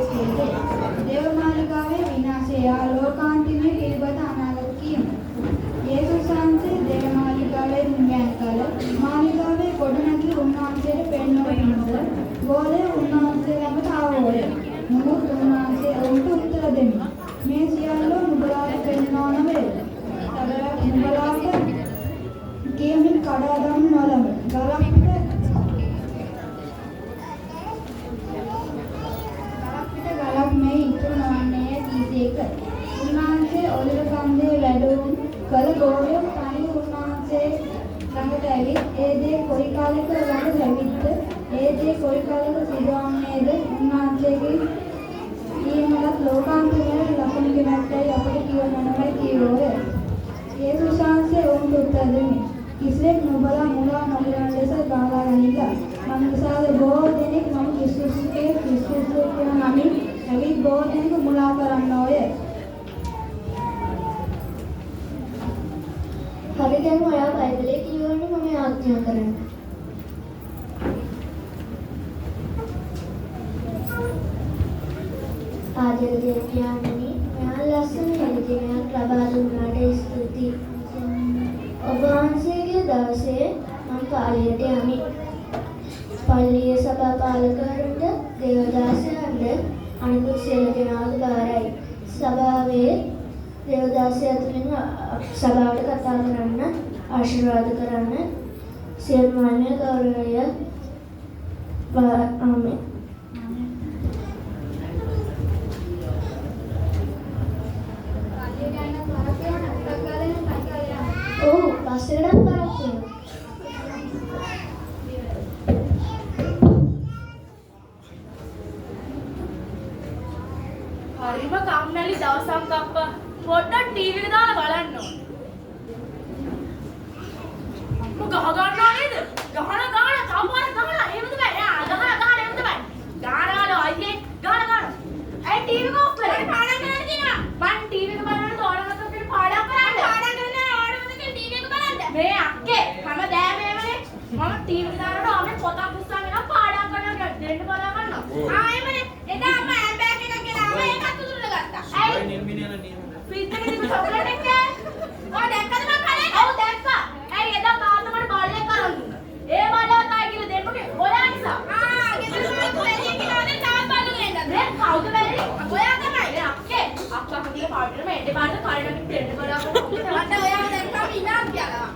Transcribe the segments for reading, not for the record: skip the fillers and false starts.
දේශයේ දේවමාලිකාවේ විනාශය ලෝකාන්තිමේ පිළිබඳ අනාගත කියමු. යේසුස් වහන්සේ දේවමාලිකාවේ නිමයන් කළ මාලිකාවේ ගොඩනැගිලි උන්වහන්සේට පෙන්වන පිණිස ගෝලය උන්වහන්සේ ළඟට ආවෝය. නමුත් උන්වහන්සේ ඔවුන්ට උත්තර දෙමින් මේ සියල්ල නුඹලාට පෙන්වනවා නොවේද? නුඹලාට කියමින් කඩා දමනු නොලබ. ගලක් මේ ඉතුරු නොවන්නේ කීසේක. උන්වහන්සේ ඔලිව කන්දේ වැඩුම් කළ ගෝලය තනි උන්වහන්සේ ළඟට ඇවිත් ඒ දේ කොයි කාලයක ළඟ ලැබිද්ද ඒ දේ කොයි කාලයක සිදුවන්නේද උන්වහන්සේගේ කීමලත් ලෝකාන්තයේ ලකුණු කෙනෙක්ටයි අපට කියව මොනවයි කියවෝය. යේසුස් වහන්සේ ඔවුන්ට උත්තර දෙමින් කිසිවෙක් නුඹලා මුලා නොකරන ලෙස බාලා ගනිලා. මම විසාද බොහෝ දෙනෙක් මම ක්‍රිස්තුස්ගේ කියන නමින් ඇවිත් බොහෝ දෙනෙකු මුලා කරන්නෝය. හරි දැන් ඔයා බයිබලයේ කියවන්නේ මම ආඥා කරන්න. ආදිය දෙවියන්නි මම ලස්සන හැදියාවක් ලබා දුන්නාට ස්තුතියි. ඔබ වහන්සේගේ දවසේ මම පාළියට යමි. පල්ලියේ සභා පාලකවරුන්ට දේවදාසයන්ට අනිකුත් සියලු දෙනාට බාරයි. සභාවේ දේවදාසය අතුරින් සභාවට කතා කරන්න ආශිර්වාද කරන්න සියලු මාන්‍ය ගෞරවය ආමෙන්. ඔව් පස්සෙකට පාරක් තියෙනවා. හරිම කම්මැලි දවසක් අප්පා. පොඩ්ඩක් ටීවී එක දාලා බලන්න ඕනේ. මොකද ගහ ගන්නවා නේද? ගහන කවුරුහරි ගහලා එහෙමද බෑ. ගහන එහෙමද බෑ. ගානවල අයියේ ගාන. ඇයි ටීවී එක ඔෆ් කරලා පාඩම් කරන්න කියනවා. මං ටීවී එක බලන්න ඕනකට උඩට පාඩම් කරන්න. පාඩම් කරන්න ඕනකට ටීවී එක බලන්න. මේ අක්කේ හැමදාම එමනේ. මම ටීවී එක දානකොට ආමේ පොතක් උස්සන් එනවා පාඩම් කරනවා දෙන්න බලා ගන්නවා. එමනේ. එදා අම්මා හැන්ඩ් බෑග් එකක් ගෙනාවා. ඒකත් උදුරලා ගත්තා. ඇයි නිර්මිනියන ෆ්‍රිජ් එකේ තිබ්බ චොක්ලට් එක ඔය දැක්කද මං කලේ? ඔව් දැක්කා. ඇයි එදා තාත්තා මට බල්ලෙක් අරන් දුන්නා. ඒ බල්ලව තායි කියලා දෙන්නකේ ඔයා නිසා. ගෙදර මම කොහෙන්ද කියලානේ තාත් බල්ලු ගෙන්නද? මේ කවුද බැරි? ඔයා තමයි. ඒ අක්කේ අක්කා කතිය පාඩේට මේ එඩේ බාන්න කාලෙට දෙන්න බලා මට ඔයාව දැක්කම ඉනා කියලා.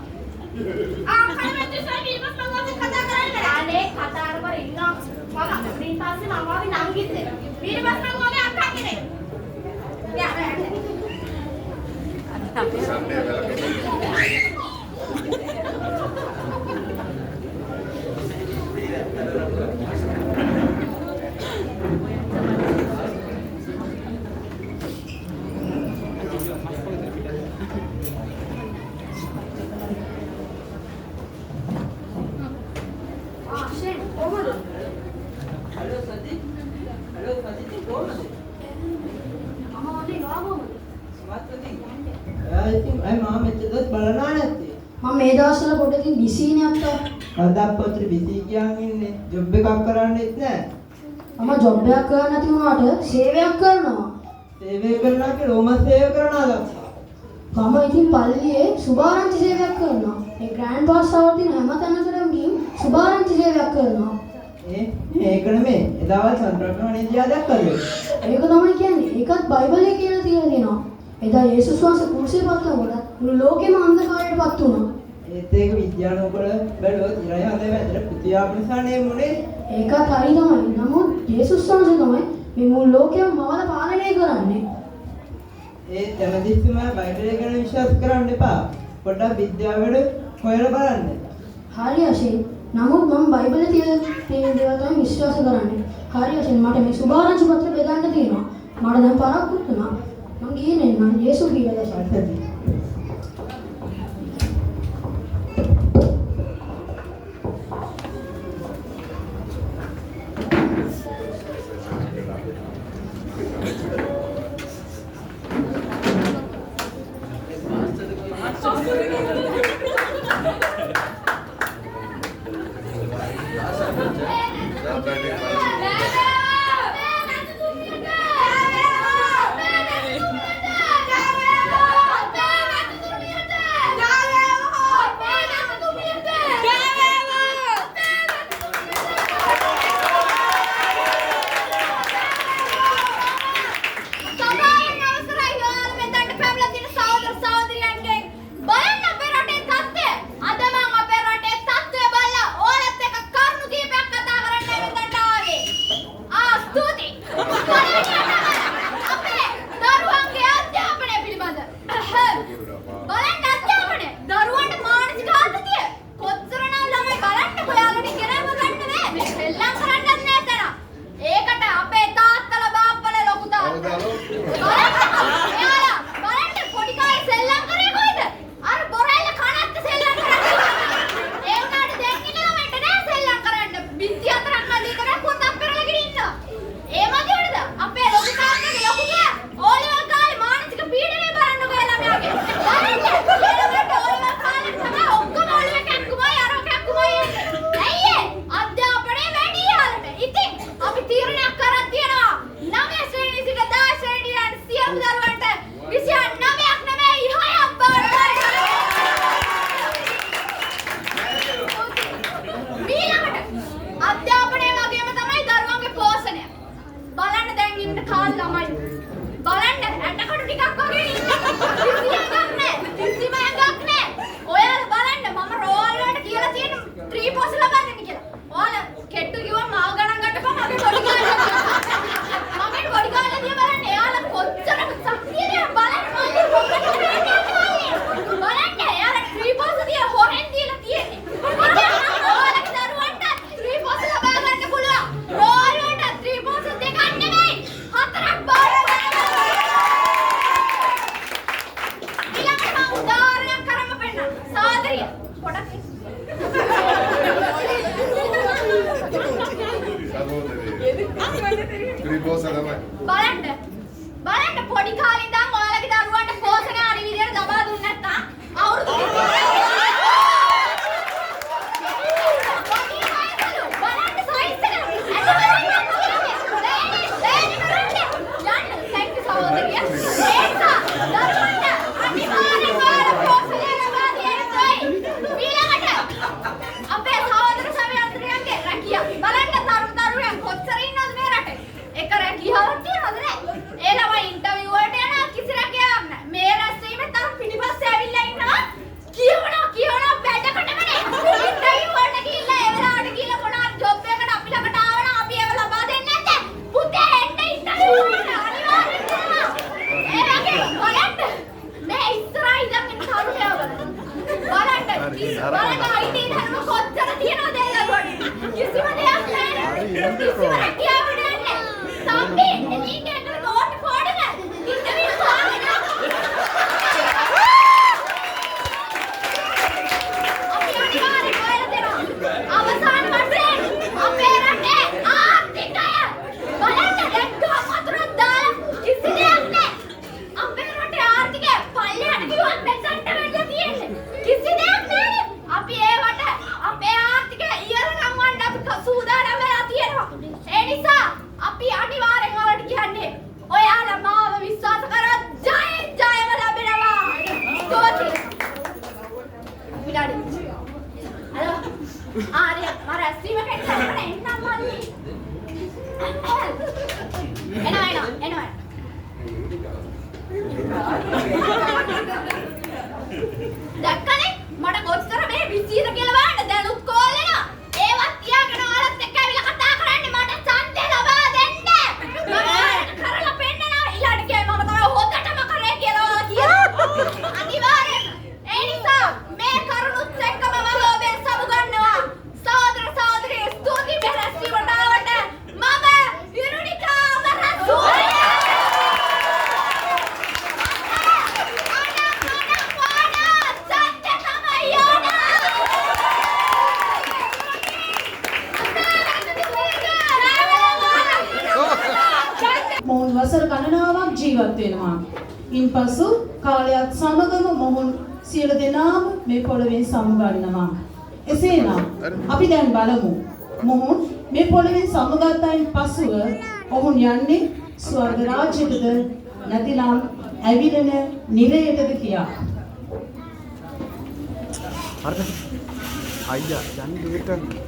කලේ මෙච්චර වීමස් මම ඔතන කතා කරන්නේ. අනේ කතා කරපර ඉන්නවා. මම ඊට පස්සේ මම වගේ නම් කිව්වේ. ඊට පස්සේ මම වගේ අක්කා කෙනෙක්. යා මම මේ දවස්වල පොඩකින් බිසීනේ අප්පා. කවදාවත් බිසී කියන් ඉන්නේ ජොබ් එකක් කරන්නෙත් නෑ. මම ජොබ් එකක් කරන්න නැති වුණාට සේවයක් කරනවා. සේවය කරනවා කියලා ඕම සේවය කරනවා. මම ඉතින් පල්ලියේ සුභාරංචි සේවයක් කරනවා. ඒ ග්‍රෑන්ඩ් පාස් අවුල් දින හැම තැනකටම ගිහින් සුභාරංචි සේවයක් කරනවා. ඒක නෙමෙයි. එදාවල් සන්ත්‍රාත්මක දිහා දැක්කද? ඒක තමයි කියන්නේ. ඒකත් බයිබලයේ කියලා තියෙන දෙනවා. එදා යේසුස් වහන්සේ කුරුසයේ පත් වුණා. මුළු ලෝකෙම අන්ධකාරයටපත් වුණා. ඒත් ඒක විද්‍යානුකූල බැලුවොත් ඉරයි හදේ වැදට පුතියාපු නිසා නෙමුනේ. ඒකත් හරි තමයි. නමුත් යේසුස් වහන්සේ තමයි මේ මුළු ලෝකෙම මවල පාලනය කරන්නේ. ඒ හැමදෙස්සම බයිබලය ගැන විශ්වාස කරන්න එපා. පොඩ්ඩක් විද්‍යාවට හොයලා බලන්න. හරි අශේ. නමුත් මම බයිබලයේ තියෙන දේවල් තමයි විශ්වාස කරන්නේ. හරි අශේ මට මේ සුභාරංචි පත්‍ර බෙදන්න තියෙනවා. මට දැන් පරක්කුත් වුණා. මං ගියේ නෑ යේසුස් කියලා දැක්කා. බලන්න පොඩි කාලේ ඉඳන් ඔයාලගේ දරුවන්ට පෝෂණය හරි විදියට ලබා දුන්නේ නැත්නම් අවුරුදු 20 බලන්න සයිස් එක thank you සහෝදරිය ඒසා දරුවන්ට අනිවාර්යයෙන්ම පෝෂණය ලබා දෙන්න ඊළඟට අපේ සහෝදර සහෝදරියන්ගේ රැකියාව බලන්න දරුවන් කොච්චර ඉන්නවද මේ රටේ එක රැකියාවක් තියනවද නැහැ ඒ ළමයි ඉන්ටර්විව් වලට යනවා කිසි රැකියාවක් නැහැ මේ රැස්වීමේ තම පිටිපස්සේ ඇවිල්ලා ඉන්නවා කියවනවා වැඩකටම නේ ඉන්ටර්විව් වලට ගිහිල්ලා ඒ වෙලාවට ගිහිල්ලා මොනවා ජොබ් එකකට අපි ළඟට ආවනම් අපි ඒව ලබා දෙන්නේ නැද්ද පුතේ එන්න ඉන්ටර්විව් වලට අනිවාර්යෙන් කරනවා ඒ වගේ බලන්න මේ ඉස්සරහ ඉඳන් ඉන්න තරුණයෝ බලන්න IT ධර්ම කොච්චර තියනවද ඒ දරුවන්ට කිසිම දෙයක් නැහැ කිසිම රැකියාවක් නැහැ සම්පේ එනික එකට ගෝට පොඩම ඉන්ටර්විව් කරන්න අපි අනිවාර්යෙන් කරලා දෙනවා අවසාන වශයෙන් අපේ රටේ ආර්ථිකය බලන්න දැක්කම වතුරක් දාලා කිසි දෙයක් නැහැ අපේ රටේ ආර්ථිකය පල්ලෙහාට ගියොත් මෙතනට වෙලා තියෙන්නේ කිසි දෙයක් නැහැ අපි ඒවට අපේ ආර්ථිකය ඉහළටම වන්න අපි සූදානම් වෙලා තියෙනවා ඒ නිසා අපි අනිවාර්යෙන් ඔයාලට කියන්නේ ඔයාලා මාව විශ්වාස කරා ජයම ලැබෙනවා ස්තුතියි විඩාඩි හලෝ ආරිය මම රැස්වීමකට එන්නම් මල්ලි එනවා දැක්කනේ මට කොච්චර මේ විසිර කියලා බලන්න දැනුත් කෝල් එනවා ඒවත් තියාගෙන ඔයාලත් එක්ක ඇවිල්ලා කතා කරන්න මට ඡන්දය ලබා දෙන්න මම කරලා පෙන්නනවා ඊළඟ ගියේ මම තමයි හොදටම කරේ කියලා ඔයාලා කියනවා අනිවාර්යෙන් ඒ නිසා මේ කරුණුත් එක්කම මම ඔබෙන් සමුගන්නවා සහෝදර සහෝදරිය ස්තුතියි මේ රැස්වීමට ආවට මම ඉරුනිකා අමරසූරිය මොහුන් වසර ගණනාවක් ජීවත් වෙනවා. ඉන්පසු කාලයත් සමගම මොහුන් සියලු දෙනාම මේ පොළවෙන් සමුගන්නවා. එසේනම් අපි දැන් බලමු. මොහුන් මේ පොළවෙන් සමුගතයින් පසුව ඔවුන් යන්නේ ස්වර්ග රාජ්‍යයටද නැතිනම් ඇවිලෙන නිරයටද කියා. හරිද? අයියා යන්නේ දෙකට.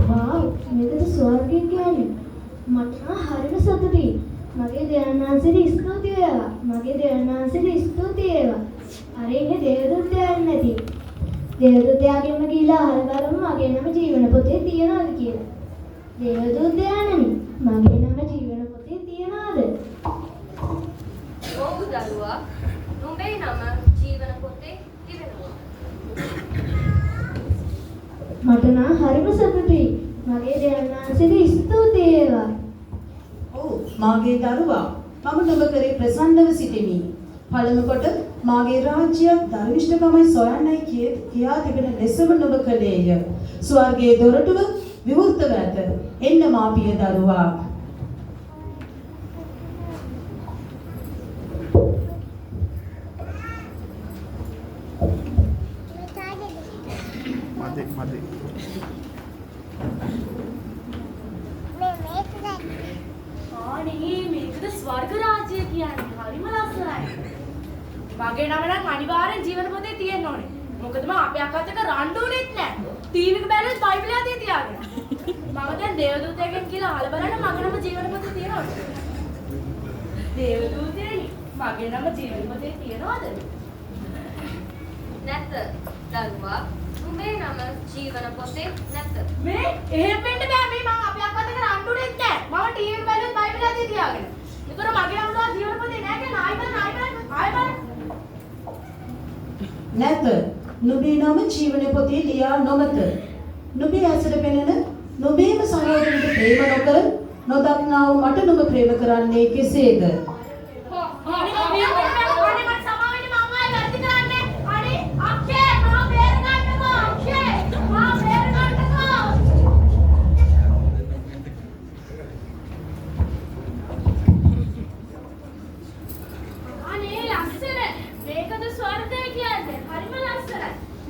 වාව් මේකද ස්වර්ගය කියන්නේ මට නම් හරිම සතුටුයි මගේ දෙවියන්වහන්සේට ස්තුති වේවා මගේ දෙවියන්වහන්සේට ස්තුති වේවා අර ඉන්නේ දේවදූතයන් නැති දේවදූතයාගෙම ගිහිලා අහලා බලමු මගේ නම ජීවන පොතේ තියනවාද කියලා දේවදූතයාණනි මගේ නම ජීවන පොතේ තියනවාද ඔව් දරුවා නුඹේ නම ජීවන පොතේ තිබෙනවා මට නම් හරිම සතුටුයි මගේ දෙවියන්වහන්සේට ස්තුති වේවා ඔව් මාගේ දරුවා මම නුඹ කරේ ප්‍රසන්නව සිටිමි. පළමු කොට මාගේ රාජ්‍ය ධර්මිෂ්ඨකමයි සොයන්නයි කියා තිබෙන ලෙසම නුඹ කළේය. ස්වර්ගයේ දොරටුව විවෘතව ඇත. එන්න මා පිය දරුවා. මදි. අනේ මේකද ස්වර්ග රාජ්‍ය කියන්නේ හරිම ලස්සනයි. මගේ නම නම් අනිවාර්යෙන් ජීවන පොතේ තියෙන්න ඕනේ. මොකද මම අපේ අක්කත් එක්ක රණ්ඩු වෙන්නේ නැහැ. ටීවී එක බැලුවොත් බයිබලය අතේ තියාගෙන. මම දැන් දේවදූතයෙක්ගෙන් කියලා අහලා බලන්න මගේ නම ජීවන පොතේ තියෙනවද? දේවදූතයනි මගේ නම ජීවන පොතේ තියෙනවද? නැත දරුවා උඹේ නම ජීවන පොතේ නැත. මේ එහෙම වෙන්න බෑ. මේ මම අපේ අක්කත් එක්ක රණ්ඩුනේ නැහැ. මම ටීවී එක බැලුවත් බයිබලය අතේ තියාගෙන. ඒතර මගේ නම තමයි ජීවන පොතේ නෑ කියලා ආයෙ බලන්න. නැත. නුඹේ නම ජීවන පොතේ ලියා නොමැත. නුඹේ ඇසට පෙනෙන නුඹේම සහෝදරට ප්‍රේම නොකර නොදක්නා වූ මට නුඹ ප්‍රේම කරන්නේ කෙසේද?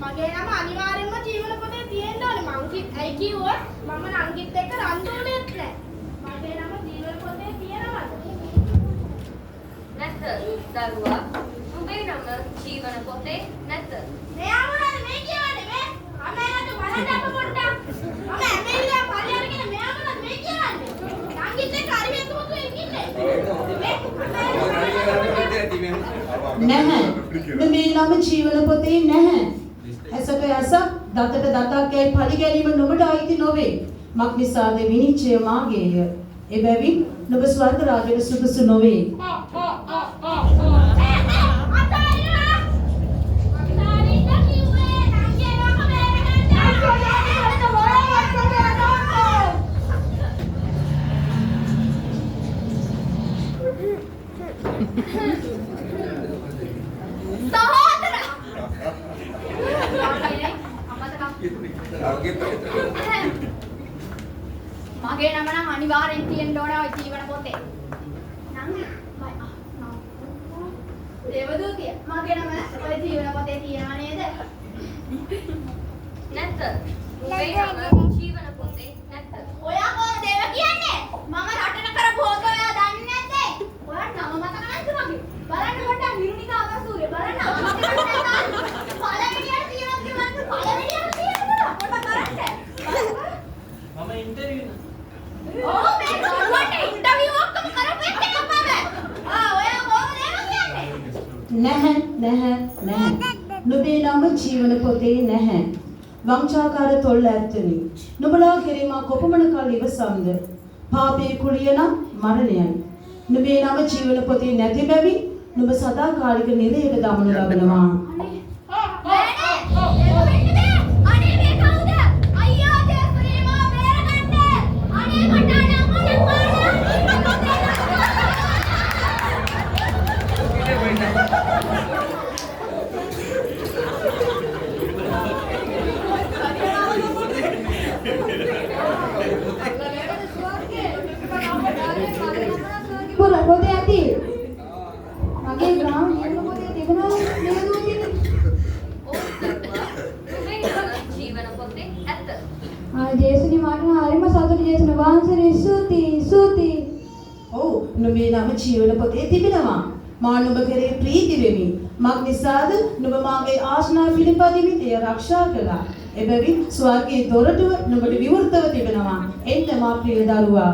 මගේ නම අනිවාර්යෙන්ම ජීවන පොතේ තියෙන්න ඕනේ. මං කිව්වොත් මම නංගිත් එක්ක රණ්ඩුවුනේත් නැහැ. මගේ නම ජීවන පොතේ තියෙනවද? නැත. දරුවා. උඹේ නම ජීවන පොතේ නැත. මෙයා මොනවද මේ කියන්නේ මේ? අමේකට බලන්න අප පොඩ්ඩක්. මම ඇමෙල්ලා පරිහරගෙන මෙයා මොනවද මේ කියන්නේ? නංගිත් එක්ක හරි මේක මොකද ඉන්නේ? නැහැ. නුඹේ නම ජීවන පොතේ නැහැ. ඇසට ඇසක් දතට දතක් යයි පලි ගැනීම නුඹට අයිති නොවේ. මක් නිසාද විනිශ්චය මාගේය. එබැවින් නුඹ ස්වර්ග රාජ්‍යයට සුදුසු නොවේ. මගේ නම නම් අනිවාර්යෙන් තියෙන්න ඕනේ ඔය ජීවන පොතේ. දේවදූතිය මගේ නම ඔය ජීවන පොතේ තියෙනව නේද? නැත්ද? උඹේ නම ජීවන පොතේ නැත්ද? ඔයා කොහොමද දේව කියන්නේ? මම රටන කරපු හොක ඔයා දන්නේ නැද්ද? ඔයා නම මතක නැද්ද මගේ? බලන්න පොඩ්ඩක් නිරුනිකා අවසූරේ බලන්න. පළවෙනියට තියෙනවා කිව්වද? පළවෙනියට තියෙනවා. පොඩ්ඩක් කරන්න. මම ඉන්ටර්විව් ඕ මේ දරුවට ඉන්ටර්විව් ඔක්කොම කරපු එකේ මම. ඔයා කොහොමද කියන්නේ? නැහැ. නුඹේ නම ජීවන පොතේ නැහැ. වංචාකාර තොල්ල ඇත්තනි. නුඹලා කෙරෙහි මා කොපමණ කල් ඉවසම්ද? පාපේ කුලිය නම් මරණයයි. නුඹේ නම ජීවන පොතේ නැති බැවින් නුඹ සදාකාලික නිරයට දමනු ලබනවා. පොතේ ඇති. මගේ ග්‍රාම ජීවන පොතේ තිබුණා නේද? ජීවන පොතේ ඇත්ත. ජේසුනි මට හරිම සතුටු ජේසුන වහන්සේ ස්තුතියි. ඔව් නුඹේ නම ජීවන පොතේ තිබෙනවා. මා නුඹ කෙරෙහි ප්‍රීති වෙමි. මක් නිසාද නුඹ මාගේ ආශනා පිළිපදිමින් එය ආරක්ෂා කළා. එබැවින් ස්වර්ගයේ දොරටුව නුඹට විවෘතව තිබෙනවා. එන්න මා ප්‍රිය දරුවා.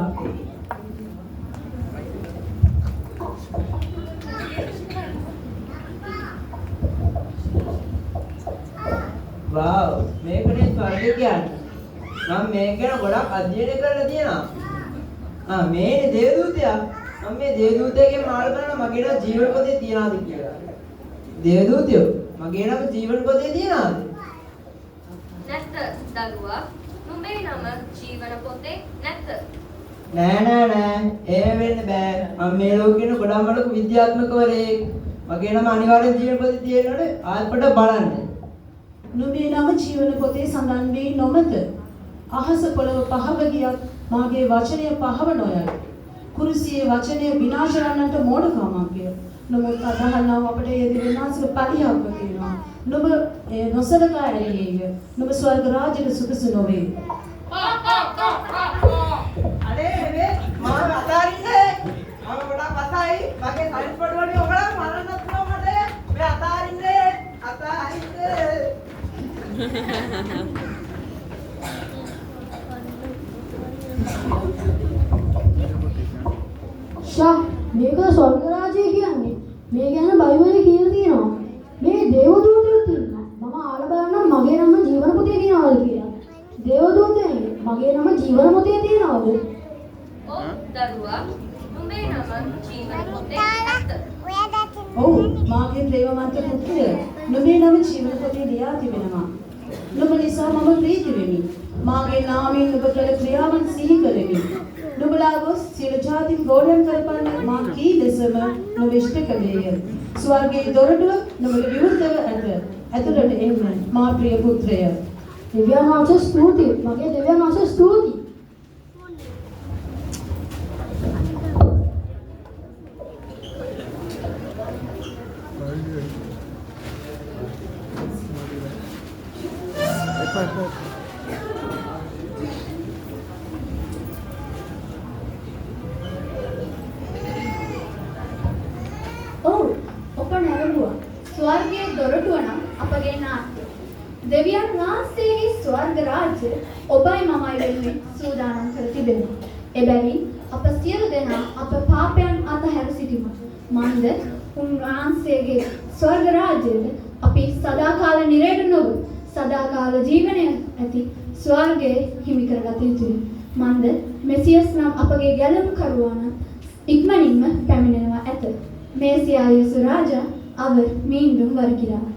වාව් මේකනේ ස්වර්ගය කියන්නේ. මම මේක ගැන ගොඩක් අධ්‍යයනය කරලා තියෙනවා. මේනේ දේවදූතයා. මම මේ දේවදූතයාගෙන් මාල් කරන මගේ නම ජීවන පොතේ තියනවාද කියලා. දේවදූතයෝ මගේ නම ජීවන පොතේ තියනවාද? නැත්ද දරුවා? නුඹේ නම ජීවන පොතේ නැත්ද? නෑ එහෙම වෙන්න බෑ. මම මේ ලෝකේ ඉන්න ගොඩක් මඩක විද්‍යාත්මකවරයෙක්. මගේ නම අනිවාර්යෙන් ජීවන පොතේ තියෙනවනේ. ආයෙත් පොඩ්ඩක් බලන්න. නුඹේ නම ජීවන පොතේ සඳහන් වී නොමැත. අහස පොළව පහව ගියත් මාගේ වචනය පහව නොයයි. කුරුසියේ වචනය විනාශ කරන්නට මෝඩකමක්ය. නමුත් අදහනව අපට ඒ විනාශක පරිහාප්ප තියෙනවා. නුඹ ඒ නොසලකා ඇරියේය. නුඹ ස්වර්ග රාජ්‍යයට සුදුසු නොවේ. අනේ මේ මාව අතාරින්නේ. මම ගොඩක් අතයි. මගේ සයිස් පොඩ වලින් ඔයාලා මරන්නත් පුළුවන් මට. මේ අතාරින්නේ. ෂා මේක ස්වර්ග රාජ්‍යය කියන්නේ. මේ ගැන බයිබලයේ කියලා තියෙනවා. මේ දේවදූතයෝ තියෙනවා. මම ආලා බලන්න මගේ නම ජීවන පොතේ තියනවද කියලා. දේවදූතයනි මගේ නම ජීවන පොතේ තියනවද? ඔව් දරුවා නුඹේ නම ජීවන පොතේ ඇත. ඔව් මාගේ ප්‍රේමවන්ත පුත්‍රය නුඹේ නම ජීවන පොතේ ලියා තිබෙනවා. නුඹ නිසා මම ප්‍රීති වෙමි. මාගේ නාමයෙන් නුඹ කළ ක්‍රියාවන් සිහි කරමි. නුඹලා ගොස් සියලු ජාතින් ගෝලයන් කරපන්න මා කී ලෙසම නුඹ ඉෂ්ට කළේය. ස්වර්ගයේ දොරටුව නුඹට විවෘතව ඇත. ඇතුළට එන්න මා ප්‍රිය පුත්‍රය. දෙවියන් වහන්සේ ස්තුතියි. මගේ දෙවියන් වහන්සේ ස්තුතියි. ඔව් ඔබ නැරඹුවා. ස්වර්ගයේ දොරටුව නම් අපගේ නාට්‍ය. දෙවියන් වහන්සේගේ ස්වර්ග රාජ්‍ය ඔබයි මමයි වෙනුවෙන් සූදානම් කර තිබෙනවා. එබැවින් අප සියලු දෙනා අප පාපයන් අතහැර සිටිමු. මන්ද උන්වහන්සේගේ ස්වර්ග රාජ්‍යයට අපි සදාකාල නිරයට නොව සදාකාල ජීවනය ඇති ස්වර්ගයේ හිමි කරගත යුතුයි. මන්ද මෙසියස් නම් අපගේ ගැලවුම් කරුවාන ඉක්මනින්ම පැමිණෙනවා ඇත. மேசியா இயேசு ராஜா அவர் மீண்டும் வருகிறார்.